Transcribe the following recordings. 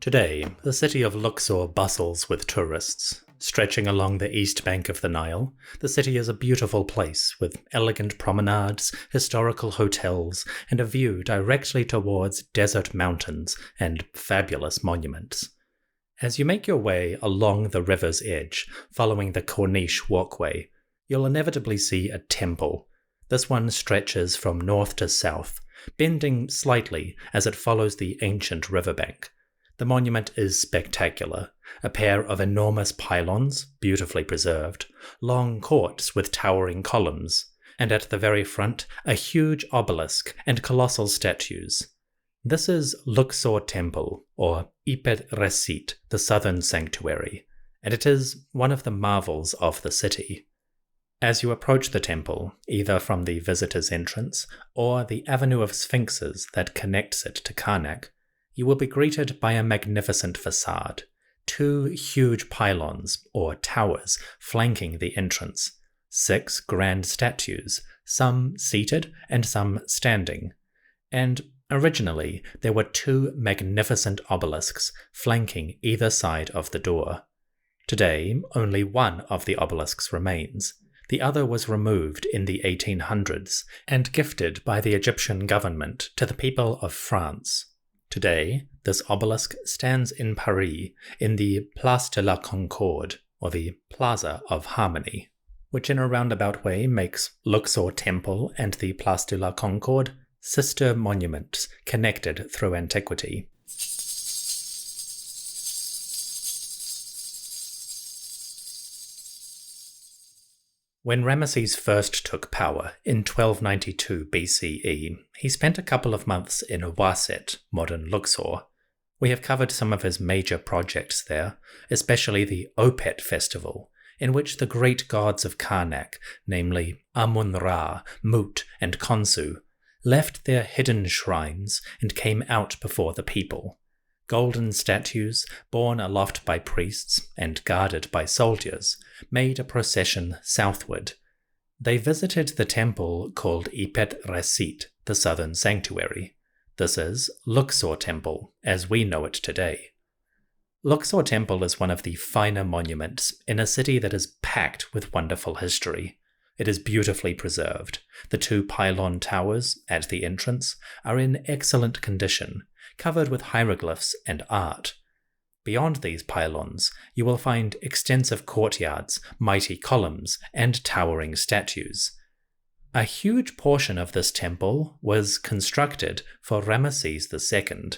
Today, the city of Luxor bustles with tourists. Stretching along the east bank of the Nile, the city is a beautiful place with elegant promenades, historical hotels, and a view directly towards desert mountains and fabulous monuments. As you make your way along the river's edge, following the Corniche walkway, you'll inevitably see a temple. This one stretches from north to south, bending slightly as it follows the ancient riverbank. The monument is spectacular, a pair of enormous pylons, beautifully preserved, long courts with towering columns, and at the very front, a huge obelisk and colossal statues. This is Luxor Temple, or Ipet-Resit, the southern sanctuary, and it is one of the marvels of the city. As you approach the temple, either from the visitor's entrance or the avenue of sphinxes that connects it to Per-Ankh, you will be greeted by a magnificent facade, two huge pylons, or towers, flanking the entrance, 6 grand statues, some seated and some standing, and originally there were 2 magnificent obelisks flanking either side of the door. Today, only one of the obelisks remains. The other was removed in the 1800s and gifted by the Egyptian government to the people of France. Today, this obelisk stands in Paris, in the Place de la Concorde, or the Plaza of Harmony, which in a roundabout way makes Luxor Temple and the Place de la Concorde sister monuments connected through antiquity. When Ramesses first took power in 1292 BCE, he spent a couple of months in Waset, modern Luxor. We have covered some of his major projects there, especially the Opet festival, in which the great gods of Per-Ankh, namely Amun-Ra, Mut, and Khonsu, left their hidden shrines and came out before the people. Golden statues, borne aloft by priests and guarded by soldiers, made a procession southward. They visited the temple called Ipet-Resit, the southern sanctuary. This is Luxor Temple, as we know it today. Luxor Temple is one of the finer monuments in a city that is packed with wonderful history. It is beautifully preserved. The 2 pylon towers at the entrance are in excellent condition, covered with hieroglyphs and art. Beyond these pylons, you will find extensive courtyards, mighty columns, and towering statues. A huge portion of this temple was constructed for Ramesses II.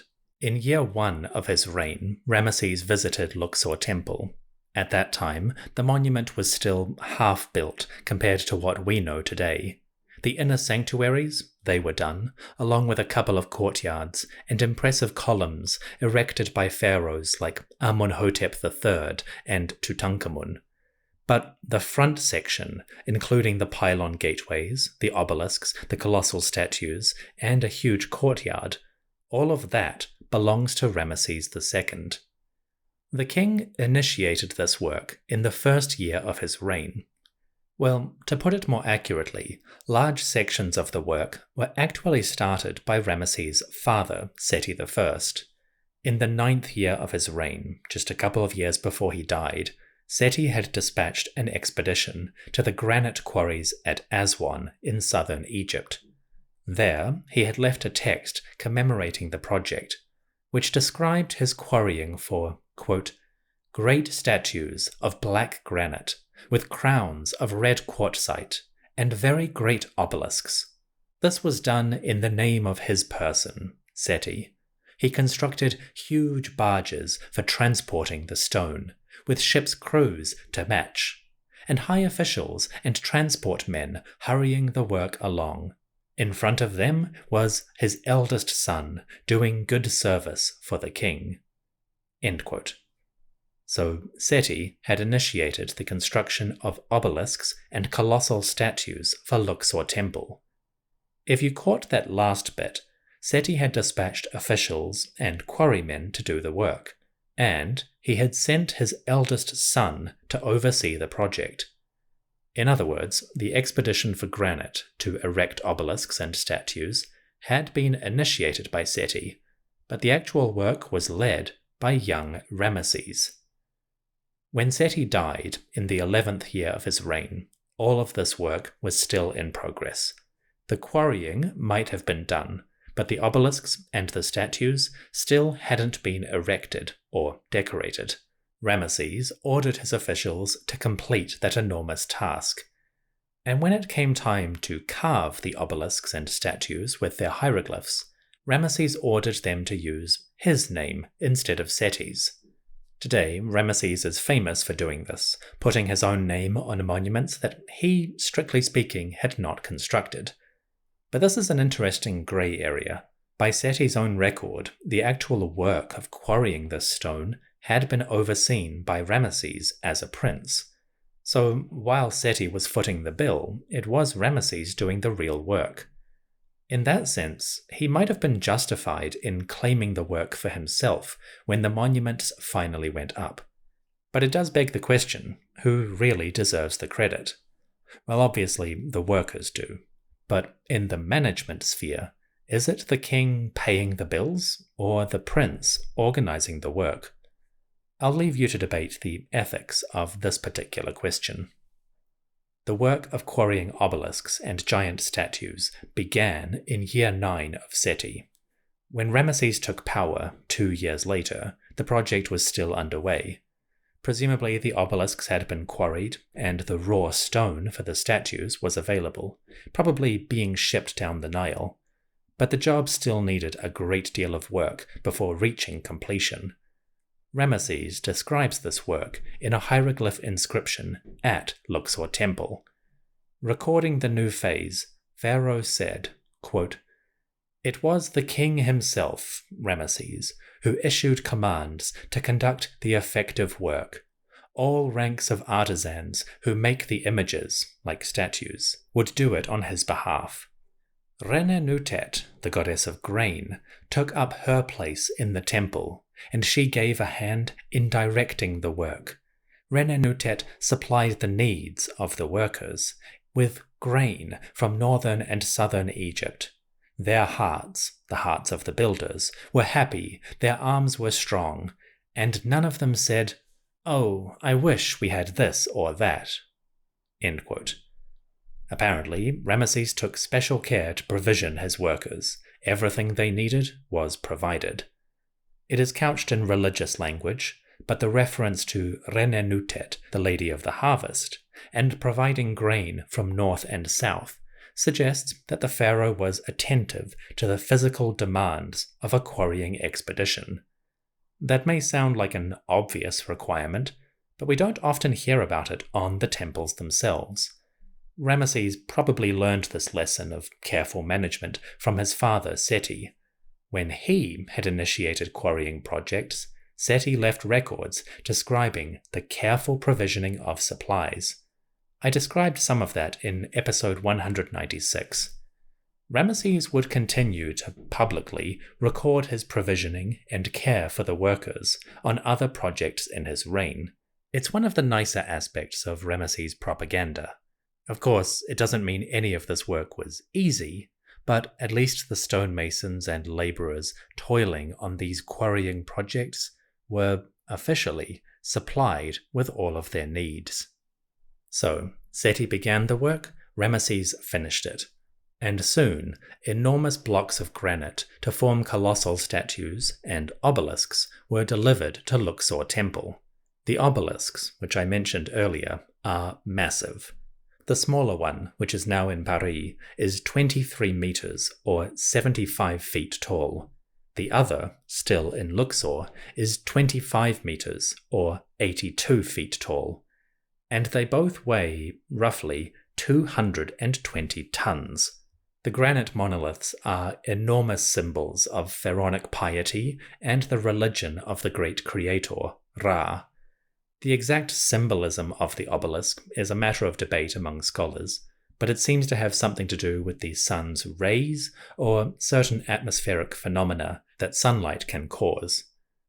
In year 1 of his reign, Ramesses visited Luxor Temple. At that time, the monument was still half-built compared to what we know today. The inner sanctuaries, they were done, along with a couple of courtyards and impressive columns erected by pharaohs like Amenhotep III and Tutankhamun. But the front section, including the pylon gateways, the obelisks, the colossal statues, and a huge courtyard, all of that belongs to Ramesses II. The king initiated this work in the first year of his reign. Well, to put it more accurately, large sections of the work were actually started by Ramesses' father, Seti I. In the 9th year of his reign, just a couple of years before he died, Seti had dispatched an expedition to the granite quarries at Aswan in southern Egypt. There, he had left a text commemorating the project, which described his quarrying for, quote, great statues of black granite, with crowns of red quartzite, and very great obelisks. This was done in the name of his person, Seti. He constructed huge barges for transporting the stone, with ships' crews to match, and high officials and transport men hurrying the work along. In front of them was his eldest son doing good service for the king. End quote. So Seti had initiated the construction of obelisks and colossal statues for Luxor Temple. If you caught that last bit, Seti had dispatched officials and quarrymen to do the work, and he had sent his eldest son to oversee the project. In other words, the expedition for granite to erect obelisks and statues had been initiated by Seti, but the actual work was led by young Ramesses. When Seti died in the 11th year of his reign, all of this work was still in progress. The quarrying might have been done, but the obelisks and the statues still hadn't been erected or decorated. Ramesses ordered his officials to complete that enormous task. And when it came time to carve the obelisks and statues with their hieroglyphs, Ramesses ordered them to use his name instead of Seti's. Today, Ramesses is famous for doing this, putting his own name on monuments that he, strictly speaking, had not constructed. But this is an interesting grey area. By Seti's own record, the actual work of quarrying this stone had been overseen by Ramesses as a prince. So while Seti was footing the bill, it was Ramesses doing the real work. In that sense, he might have been justified in claiming the work for himself when the monuments finally went up. But it does beg the question, who really deserves the credit? Well, obviously, the workers do. But in the management sphere, is it the king paying the bills, or the prince organizing the work? I'll leave you to debate the ethics of this particular question. The work of quarrying obelisks and giant statues began in year 9 of Seti. When Ramesses took power 2 years later, the project was still underway. Presumably the obelisks had been quarried, and the raw stone for the statues was available, probably being shipped down the Nile. But the job still needed a great deal of work before reaching completion. Ramesses describes this work in a hieroglyph inscription at Luxor Temple. Recording the new phase, Pharaoh said, quote, "It was the king himself, Ramesses, who issued commands to conduct the effective work. All ranks of artisans who make the images, like statues, would do it on his behalf. Renenutet, the goddess of grain, took up her place in the temple, and she gave a hand in directing the work. Renenutet supplied the needs of the workers with grain from northern and southern Egypt. Their hearts, the hearts of the builders, were happy, their arms were strong, and none of them said, 'Oh, I wish we had this or that.'" End quote. Apparently, Ramesses took special care to provision his workers. Everything they needed was provided. It is couched in religious language, but the reference to Renenutet, the Lady of the Harvest, and providing grain from north and south suggests that the pharaoh was attentive to the physical demands of a quarrying expedition. That may sound like an obvious requirement, but we don't often hear about it on the temples themselves. Ramesses probably learned this lesson of careful management from his father Seti. When he had initiated quarrying projects, Seti left records describing the careful provisioning of supplies. I described some of that in episode 196. Ramesses would continue to publicly record his provisioning and care for the workers on other projects in his reign. It's one of the nicer aspects of Ramesses' propaganda. Of course, it doesn't mean any of this work was easy, but at least the stonemasons and labourers toiling on these quarrying projects were, officially, supplied with all of their needs. So, Seti began the work, Ramesses finished it. And soon, enormous blocks of granite to form colossal statues and obelisks were delivered to Luxor Temple. The obelisks, which I mentioned earlier, are massive. The smaller one, which is now in Paris, is 23 meters or 75 feet tall. The other, still in Luxor, is 25 meters or 82 feet tall. And they both weigh, roughly, 220 tons. The granite monoliths are enormous symbols of pharaonic piety and the religion of the great creator, Ra. The exact symbolism of the obelisk is a matter of debate among scholars, but it seems to have something to do with the sun's rays or certain atmospheric phenomena that sunlight can cause.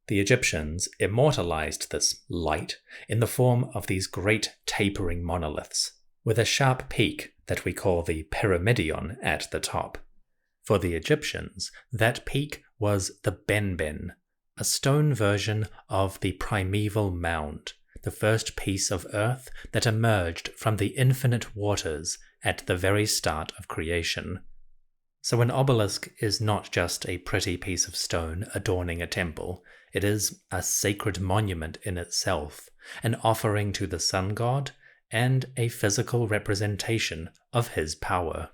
The Egyptians immortalized this light in the form of these great tapering monoliths, with a sharp peak that we call the pyramidion at the top. For the Egyptians, that peak was the benben, a stone version of the primeval mound, the first piece of earth that emerged from the infinite waters at the very start of creation. So an obelisk is not just a pretty piece of stone adorning a temple, it is a sacred monument in itself, an offering to the sun god, and a physical representation of his power.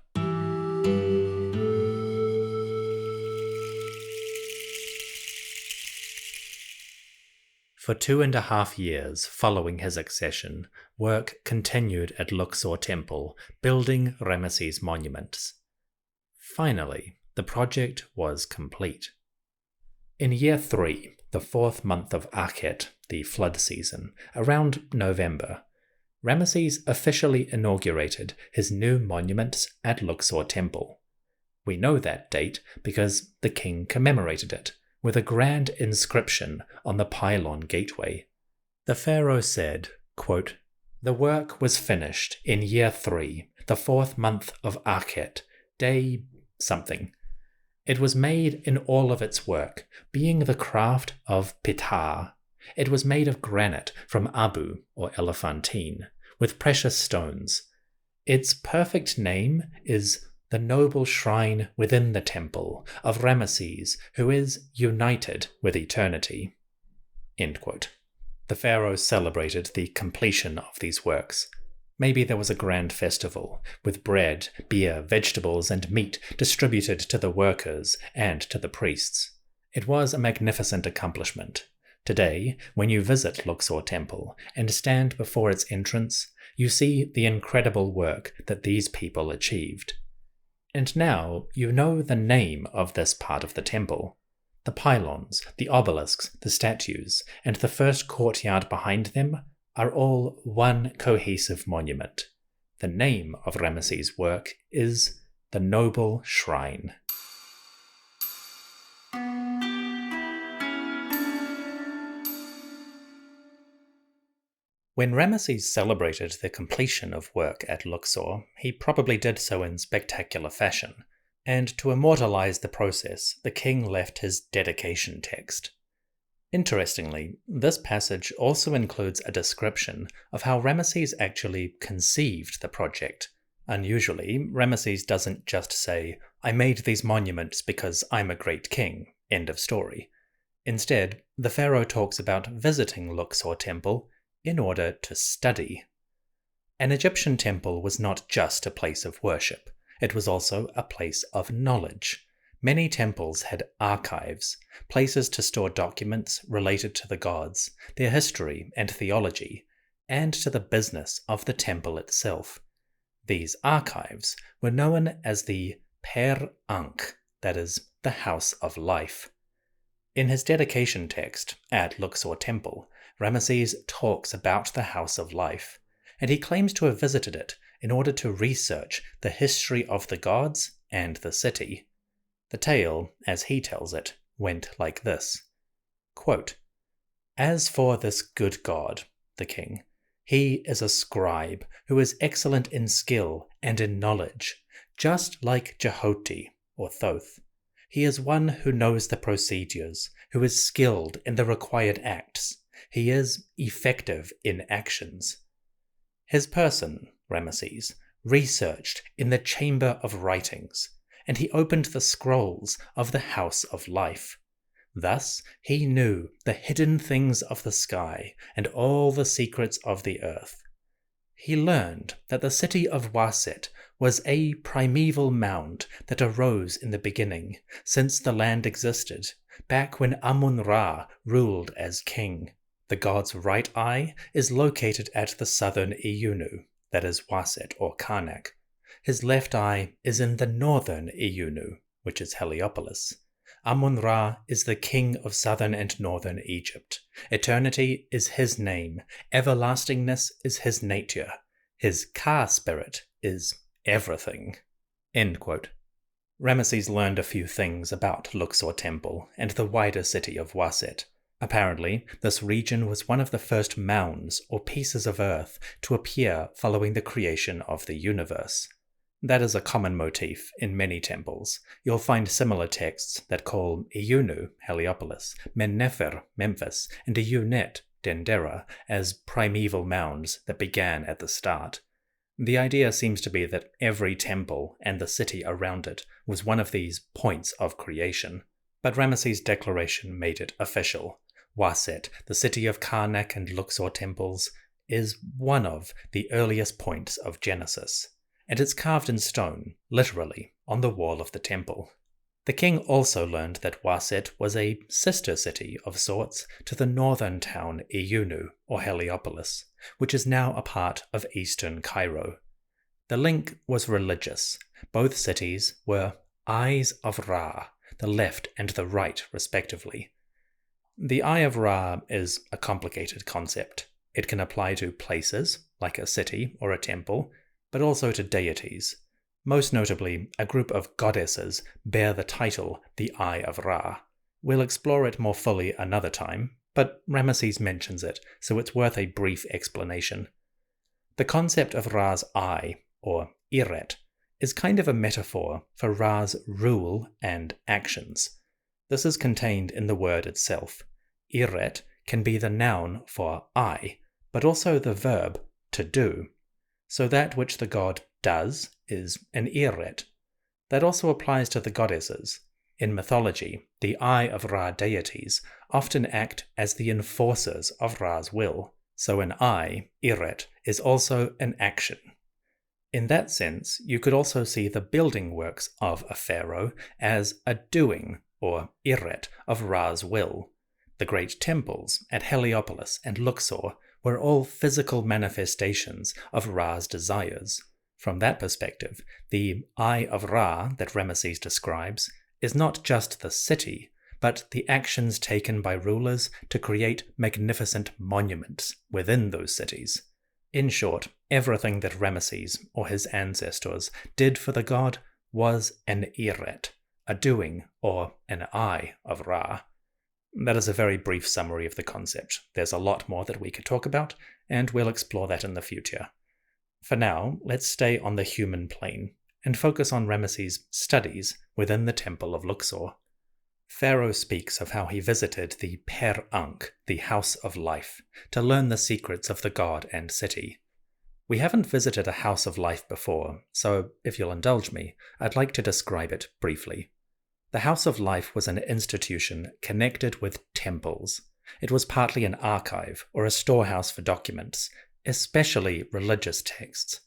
For 2.5 years following his accession, work continued at Luxor Temple, building Ramesses monuments. Finally, the project was complete. In year 3, the 4th month of Akhet, the flood season, around November, Ramesses officially inaugurated his new monuments at Luxor Temple. We know that date because the king commemorated it with a grand inscription on the pylon gateway. The pharaoh said, quote, "The work was finished in year 3, the 4th month of Akhet, day something. It was made in all of its work, being the craft of Ptah. It was made of granite from Abu, or Elephantine, with precious stones. Its perfect name is the noble shrine within the temple of Ramesses, who is united with eternity." End quote. The pharaoh celebrated the completion of these works. Maybe there was a grand festival, with bread, beer, vegetables, and meat distributed to the workers and to the priests. It was a magnificent accomplishment. Today, when you visit Luxor Temple and stand before its entrance, you see the incredible work that these people achieved. And now you know the name of this part of the temple. The pylons, the obelisks, the statues, and the first courtyard behind them are all one cohesive monument. The name of Ramesses' work is the Noble Shrine. When Ramesses celebrated the completion of work at Luxor, he probably did so in spectacular fashion, and to immortalize the process, the king left his dedication text. Interestingly, this passage also includes a description of how Ramesses actually conceived the project. Unusually, Ramesses doesn't just say, "I made these monuments because I'm a great king," end of story. Instead, the pharaoh talks about visiting Luxor Temple in order to study. An Egyptian temple was not just a place of worship, it was also a place of knowledge. Many temples had archives, places to store documents related to the gods, their history and theology, and to the business of the temple itself. These archives were known as the Per-Ankh, that is, the House of Life. In his dedication text at Luxor Temple, Ramesses talks about the House of Life, and he claims to have visited it in order to research the history of the gods and the city. The tale, as he tells it, went like this. Quote, "As for this good god, the king, he is a scribe who is excellent in skill and in knowledge, just like Jehoti or Thoth. He is one who knows the procedures, who is skilled in the required acts. He is effective in actions. His person, Ramesses, researched in the chamber of writings, and he opened the scrolls of the House of Life. Thus he knew the hidden things of the sky and all the secrets of the earth. He learned that the city of Waset was a primeval mound that arose in the beginning, since the land existed, back when Amun-Ra ruled as king. The god's right eye is located at the southern Iyunu, that is Waset or Karnak. His left eye is in the northern Iyunu, which is Heliopolis. Amun-Ra is the king of southern and northern Egypt. Eternity is his name. Everlastingness is his nature. His Ka spirit is everything." End quote. Ramesses learned a few things about Luxor Temple and the wider city of Waset. Apparently, this region was one of the first mounds or pieces of earth to appear following the creation of the universe. That is a common motif in many temples. You'll find similar texts that call Iyunu, Heliopolis, Men-Nefer, Memphis, and Iyunet, Dendera, as primeval mounds that began at the start. The idea seems to be that every temple and the city around it was one of these points of creation. But Ramesses' declaration made it official. Waset, the city of Karnak and Luxor temples, is one of the earliest points of Genesis, and it's carved in stone, literally, on the wall of the temple. The king also learned that Waset was a sister city of sorts to the northern town Iyunu, or Heliopolis, which is now a part of eastern Cairo. The link was religious. Both cities were eyes of Ra, the left and the right respectively. The Eye of Ra is a complicated concept. It can apply to places, like a city or a temple, but also to deities. Most notably, a group of goddesses bear the title the Eye of Ra. We'll explore it more fully another time, but Ramesses mentions it, so it's worth a brief explanation. The concept of Ra's eye, or Iret, is kind of a metaphor for Ra's rule and actions. This is contained in the word itself. Iret can be the noun for eye, but also the verb to do. So that which the god does is an Iret. That also applies to the goddesses. In mythology, the Eye of Ra deities often act as the enforcers of Ra's will, so an eye, Iret, is also an action. In that sense, you could also see the building works of a pharaoh as a doing, or Iret, of Ra's will. The great temples at Heliopolis and Luxor were all physical manifestations of Ra's desires. From that perspective, the Eye of Ra that Ramesses describes is not just the city, but the actions taken by rulers to create magnificent monuments within those cities. In short, everything that Ramesses or his ancestors did for the god was an Iret, a doing or an Eye of Ra. That is a very brief summary of the concept. There's a lot more that we could talk about, and we'll explore that in the future. For now, let's stay on the human plane and focus on Ramesses' studies within the Temple of Luxor. Pharaoh speaks of how he visited the Per-Ankh, the House of Life, to learn the secrets of the god and city. We haven't visited a House of Life before, so if you'll indulge me, I'd like to describe it briefly. The House of Life was an institution connected with temples. It was partly an archive or a storehouse for documents, especially religious texts.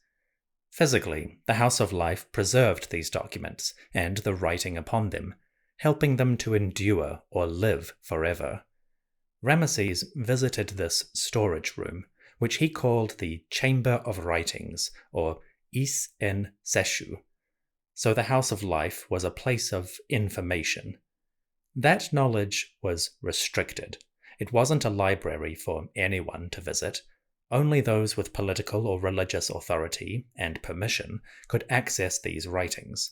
Physically, the House of Life preserved these documents and the writing upon them, helping them to endure or live forever. Ramesses visited this storage room, which he called the Chamber of Writings, or Is-en-Seshu. So the House of Life was a place of information. That knowledge was restricted. It wasn't a library for anyone to visit. Only those with political or religious authority and permission could access these writings.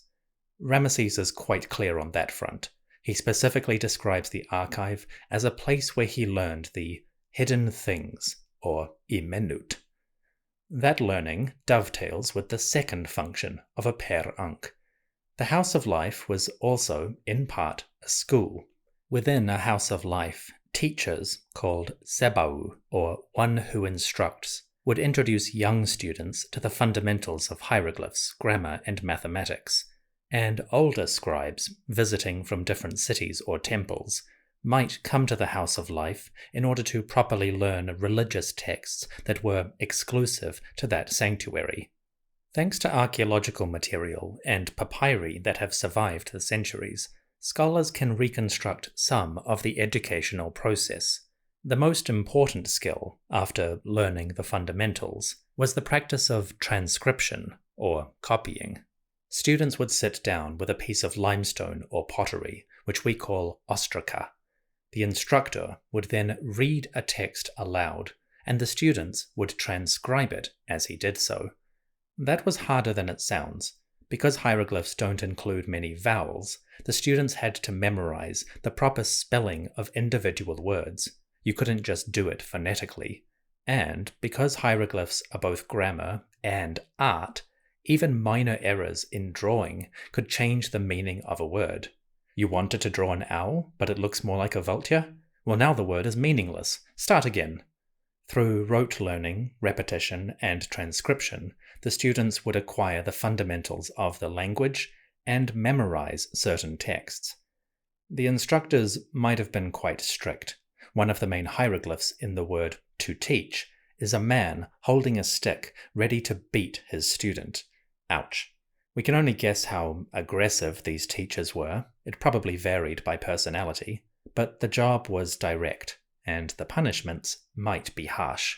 Ramesses is quite clear on that front. He specifically describes the archive as a place where he learned the hidden things, or imenut. That learning dovetails with the second function of a Per-Ankh. The House of Life was also, in part, a school. Within a House of Life, teachers, called sebau, or one who instructs, would introduce young students to the fundamentals of hieroglyphs, grammar, and mathematics, and older scribes, visiting from different cities or temples, might come to the House of Life in order to properly learn religious texts that were exclusive to that sanctuary. Thanks to archaeological material and papyri that have survived the centuries, scholars can reconstruct some of the educational process. The most important skill, after learning the fundamentals, was the practice of transcription, or copying. Students would sit down with a piece of limestone or pottery, which we call ostraca. The instructor would then read a text aloud, and the students would transcribe it as he did so. That was harder than it sounds. Because hieroglyphs don't include many vowels, the students had to memorize the proper spelling of individual words. You couldn't just do it phonetically. And because hieroglyphs are both grammar and art, Even minor errors in drawing could change the meaning of a word. You wanted to draw an owl, but it looks more like a vulture? Well, now the word is meaningless. Start again. Through rote learning, repetition, and transcription, the students would acquire the fundamentals of the language and memorize certain texts. The instructors might have been quite strict. One of the main hieroglyphs in the word to teach is a man holding a stick ready to beat his student. Ouch. We can only guess how aggressive these teachers were. It probably varied by personality, but the job was direct, and the punishments might be harsh.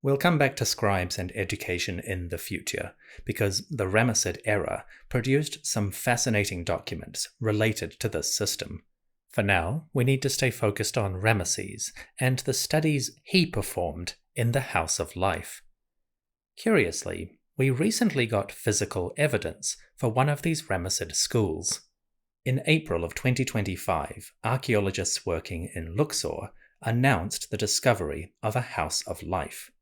We'll come back to scribes and education in the future, because the Ramessid era produced some fascinating documents related to this system. For now, we need to stay focused on Ramesses and the studies he performed in the House of Life. Curiously, we recently got physical evidence for one of these Ramessid schools. In April of 2025, archaeologists working in Luxor announced the discovery of a House of Life.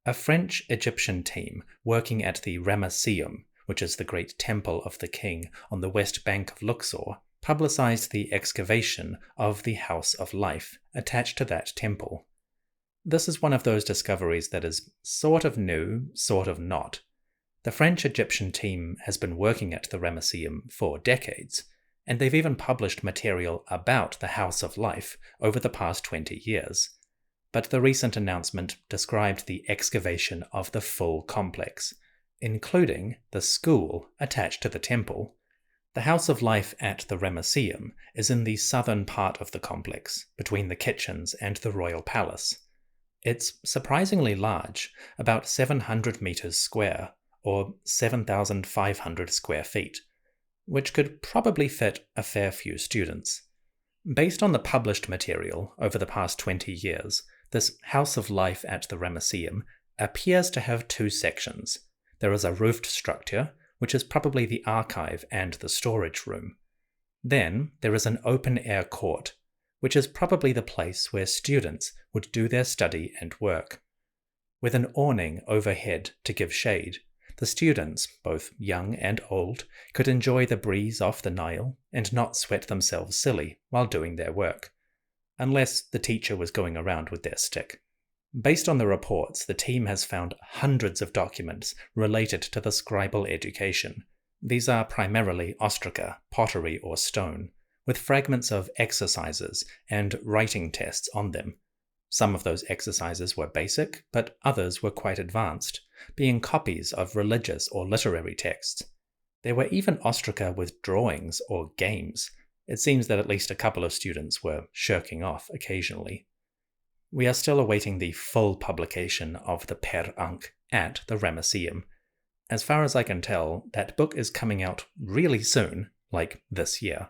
A French-Egyptian team working at the Ramesseum, which is the great temple of the king on the west bank of Luxor, publicized the excavation of the House of Life attached to that temple. This is one of those discoveries that is sort of new, sort of not. The French-Egyptian team has been working at the Ramesseum for decades, and they've even published material about the House of Life over the past 20 years. But the recent announcement described the excavation of the full complex, including the school attached to the temple. The House of Life at the Ramesseum is in the southern part of the complex, between the kitchens and the royal palace. It's surprisingly large, about 700 meters square, or 7,500 square feet, which could probably fit a fair few students. Based on the published material over the past 20 years, this House of Life at the Ramesseum appears to have two sections. There is a roofed structure, which is probably the archive and the storage room. Then there is an open-air court, which is probably the place where students would do their study and work. With an awning overhead to give shade, the students, both young and old, could enjoy the breeze off the Nile and not sweat themselves silly while doing their work, unless the teacher was going around with their stick. Based on the reports, the team has found hundreds of documents related to the scribal education. These are primarily ostraca, pottery or stone, with fragments of exercises and writing tests on them. Some of those exercises were basic, but others were quite advanced, being copies of religious or literary texts. There were even ostraca with drawings or games. It seems that at least a couple of students were shirking off occasionally. We are still awaiting the full publication of the Per-Ankh at the Ramesseum. As far as I can tell, that book is coming out really soon, like this year,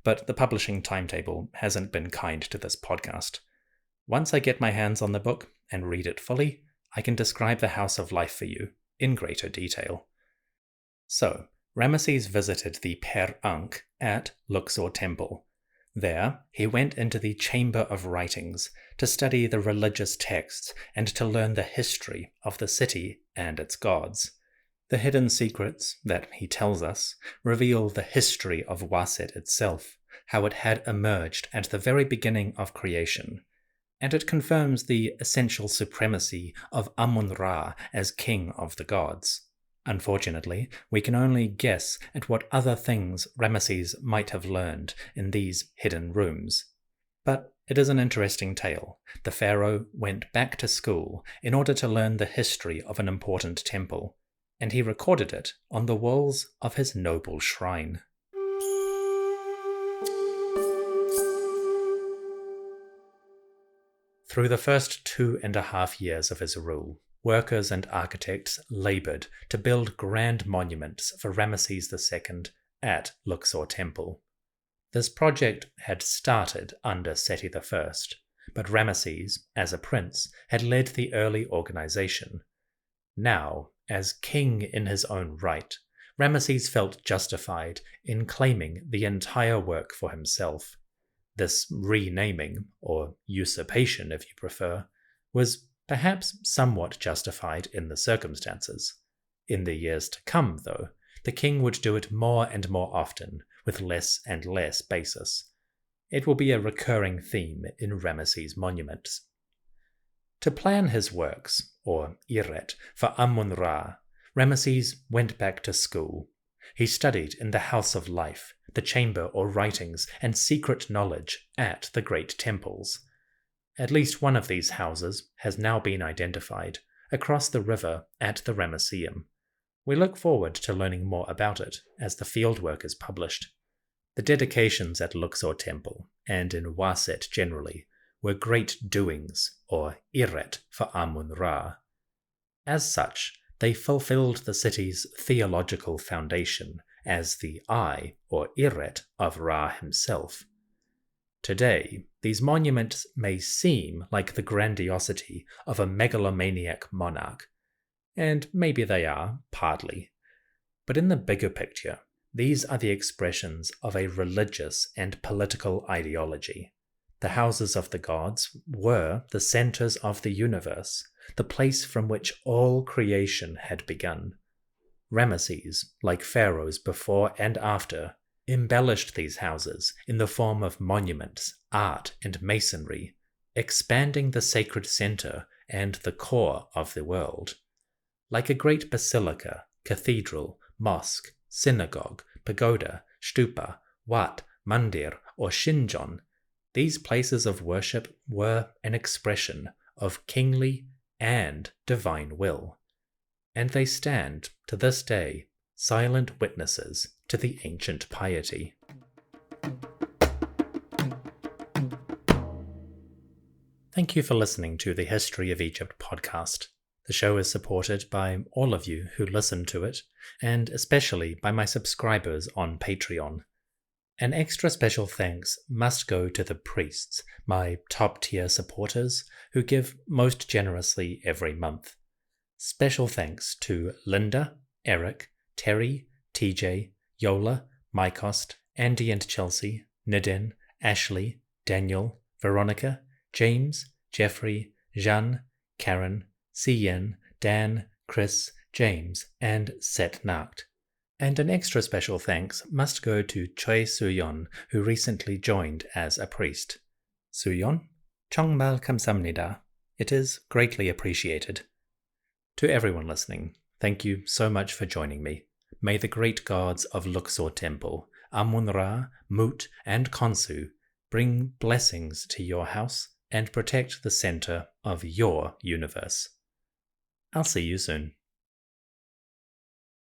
but the publishing timetable hasn't been kind to this podcast. Once I get my hands on the book and read it fully, I can describe the House of Life for you in greater detail. So, Ramesses visited the Per-Ankh at Luxor Temple. There, he went into the Chamber of Writings to study the religious texts and to learn the history of the city and its gods. The hidden secrets that he tells us reveal the history of Waset itself, how it had emerged at the very beginning of creation, and it confirms the essential supremacy of Amun-Ra as king of the gods. Unfortunately, we can only guess at what other things Ramesses might have learned in these hidden rooms. But it is an interesting tale. The pharaoh went back to school in order to learn the history of an important temple, and he recorded it on the walls of his noble shrine. Through the first 2.5 years of his rule, workers and architects laboured to build grand monuments for Ramesses II at Luxor Temple. This project had started under Seti I, but Ramesses, as a prince, had led the early organisation. Now, as king in his own right, Ramesses felt justified in claiming the entire work for himself. This renaming, or usurpation if you prefer, was perhaps somewhat justified in the circumstances. In the years to come, though, the king would do it more and more often, with less and less basis. It will be a recurring theme in Ramesses' monuments. To plan his works, or Iret, for Amun-Ra, Ramesses went back to school. He studied in the House of Life, the chamber or writings and secret knowledge at the great temples. At least one of these houses has now been identified, across the river at the Ramesseum. We look forward to learning more about it as the fieldwork is published. The dedications at Luxor Temple, and in Waset generally, were great doings, or Iret for Amun-Ra. As such, they fulfilled the city's theological foundation as the eye, or Iret, of Ra himself. Today, these monuments may seem like the grandiosity of a megalomaniac monarch, and maybe they are, partly. But in the bigger picture, these are the expressions of a religious and political ideology. The houses of the gods were the centers of the universe, the place from which all creation had begun. Ramesses, like pharaohs before and after, embellished these houses in the form of monuments, art, and masonry, expanding the sacred center and the core of the world. Like a great basilica, cathedral, mosque, synagogue, pagoda, stupa, wat, mandir, or shinjon, these places of worship were an expression of kingly and divine will, and they stand, to this day, silent witnesses to the ancient piety. Thank you for listening to the History of Egypt podcast. The show is supported by all of you who listen to it, and especially by my subscribers on Patreon. An extra special thanks must go to the priests, my top-tier supporters, who give most generously every month. Special thanks to Linda, Eric, Terry, TJ, Yola, Mycost, Andy and Chelsea, Nidin, Ashley, Daniel, Veronica, James, Jeffrey, Jeanne, Karen, Cien, Dan, Chris, James, and Set Nacht. And an extra special thanks must go to Choi Suyon, who recently joined as a priest. Suyon, 정말 감사합니다. It is greatly appreciated. To everyone listening, thank you so much for joining me. May the great gods of Luxor Temple, Amun-Ra, Mut, and Khonsu bring blessings to your house and protect the center of your universe. I'll see you soon.